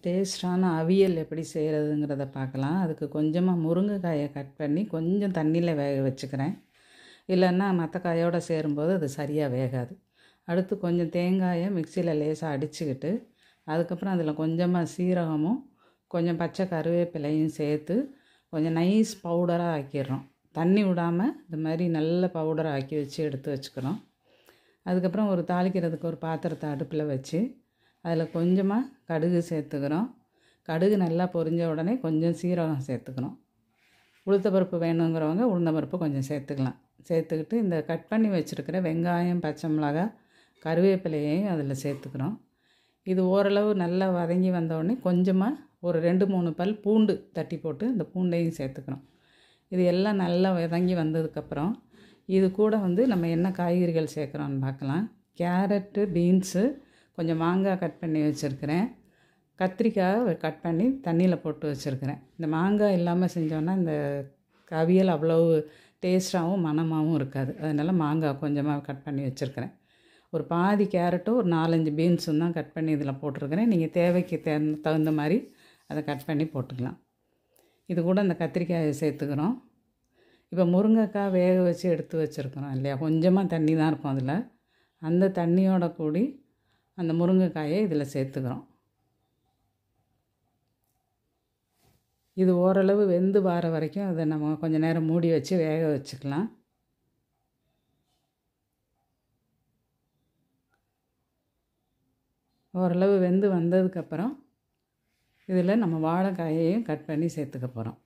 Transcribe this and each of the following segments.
டேஸ்டான அவியல் எப்படி செய்கிறதுங்கிறத பார்க்கலாம். அதுக்கு கொஞ்சமாக முருங்கைக்காயை கட் பண்ணி கொஞ்சம் தண்ணியில் வேக வச்சுக்கிறேன். இல்லைன்னா மற்ற காயோடு சேரும்போது அது சரியாக வேகாது. அடுத்து கொஞ்சம் தேங்காயை மிக்சியில் லேசாக அடிச்சுக்கிட்டு அதுக்கப்புறம் அதில் கொஞ்சமாக சீரகமும் கொஞ்சம் பச்சை கருவேப்பிலையும் சேர்த்து கொஞ்சம் நைஸ் பவுடராக ஆக்கிடுறோம். தண்ணி விடாமல் இந்த மாதிரி நல்ல பவுடராக ஆக்கி வச்சு எடுத்து வச்சுக்கிறோம். அதுக்கப்புறம் ஒரு தாளிக்கிறதுக்கு ஒரு பாத்திரத்தை அடுப்பில் வச்சு அதில் கொஞ்சமாக கடுகு சேர்த்துக்கிறோம். கடுகு நல்லா பொரிஞ்ச உடனே கொஞ்சம் சீரகம் சேர்த்துக்கிறோம். உளுத்தம்பருப்பு வேணுங்கிறவங்க உளுந்தம்பருப்பு கொஞ்சம் சேர்த்துக்கலாம். சேர்த்துக்கிட்டு இந்த கட் பண்ணி வச்சுருக்கிற வெங்காயம், பச்சை மிளகாய், கருவேப்பிலையையும் அதில் சேர்த்துக்கிறோம். இது ஓரளவு நல்லா வதங்கி வந்தோடனே கொஞ்சமாக ஒரு 2-3 பல் பூண்டு தட்டி போட்டு இந்த பூண்டையும் சேர்த்துக்கிறோம். இது எல்லாம் நல்லா வதங்கி வந்ததுக்கப்புறம் இது கூட நம்ம என்ன காய்கறிகள் சேர்க்குறோன்னு பார்க்கலாம். கேரட்டு, பீன்ஸு, கொஞ்சம் மாங்காய் கட் பண்ணி வச்சுருக்கிறேன். கத்திரிக்காய் கட் பண்ணி தண்ணியில் போட்டு வச்சுருக்கிறேன். இந்த மாங்காய் இல்லாமல் செஞ்சோன்னா இந்த அவியல் அவ்வளவு டேஸ்ட்டாகவும் மணமாகவும் இருக்காது. அதனால் மாங்காய் கொஞ்சமாக கட் பண்ணி வச்சுருக்கிறேன். ஒரு பாதி கேரட்டும் ஒரு 4-5 பீன்ஸும் தான் கட் பண்ணி இதில் போட்டிருக்கிறேன். நீங்கள் தேவைக்கு தகுந்த மாதிரி அதை கட் பண்ணி போட்டுக்கலாம். இது கூட இந்த கத்திரிக்காயை சேர்த்துக்கிறோம். இப்போ முருங்கைக்காய் வேக வச்சு எடுத்து வச்சுருக்குறோம் இல்லையா, கொஞ்சமாக தண்ணி தான் இருக்கும் அதில். அந்த தண்ணியோட கூடி அந்த முருங்கைக்காயை இதில் சேர்த்துக்கிறோம். இது ஓரளவு வெந்து வர வரைக்கும் அதை நம்ம கொஞ்சம் நேரம் மூடி வச்சு வேக வச்சுக்கலாம். ஓரளவு வெந்து வந்ததுக்கப்புறம் இதில் நம்ம வாழைக்காயையும் கட் பண்ணி சேர்த்துக்க போகிறோம்.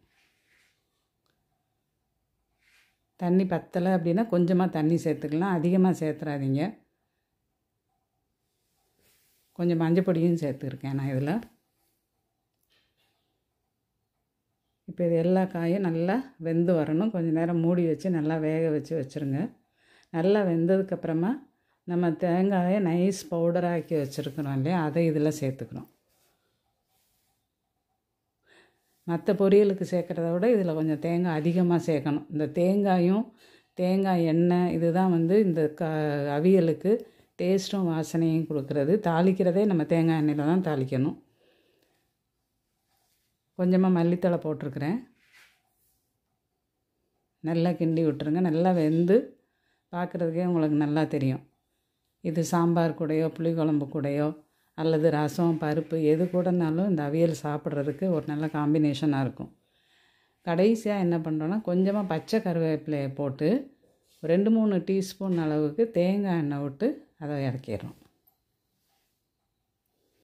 தண்ணி பத்தலை அப்படின்னா கொஞ்சமாக தண்ணி சேர்த்துக்கலாம், அதிகமாக சேர்த்துறாதீங்க. கொஞ்சம் மஞ்சள் பொடியும் சேர்த்துருக்கேன் நான் இதில். இப்போ இது எல்லா காயும் நல்லா வெந்து வரணும். கொஞ்சம் நேரம் மூடி வச்சு நல்லா வேக வச்சு வச்சுருங்க. நல்லா வெந்ததுக்கப்புறமா நம்ம தேங்காயை நைஸ் பவுடராக்கி வச்சுருக்கிறோம் இல்லையா, அதை இதில் சேர்த்துக்கிறோம். மற்ற பொரியலுக்கு சேர்க்குறத விட இதில் கொஞ்சம் தேங்காய் அதிகமாக சேர்க்கணும். இந்த தேங்காயும் தேங்காய் எண்ணெய் இதுதான் இந்த அவியலுக்கு டேஸ்ட்டும் வாசனையும் கொடுக்குறது. தாளிக்கிறதே நம்ம தேங்காய் எண்ணெயில் தான் தாளிக்கணும். கொஞ்சமாக மல்லித்தழை போட்டிருக்கிறேன். நல்லா கிண்டி விட்டுருங்க. நல்லா வெந்து பார்க்குறதுக்கே உங்களுக்கு நல்லா தெரியும். இது சாம்பார் கூடையோ புளிக்குழம்பு கூடையோ அல்லது ரசம், பருப்பு எது கூடனாலும் இந்த அவியல் சாப்பிட்றதுக்கு ஒரு நல்ல காம்பினேஷனாக இருக்கும். கடைசியாக என்ன பண்ணுறோன்னா கொஞ்சமாக பச்சை கருவேப்பிலையை போட்டு 2-3 டீஸ்பூன் அளவுக்கு தேங்காய் எண்ணெய் விட்டு அதை இறக்கிடுறோம்.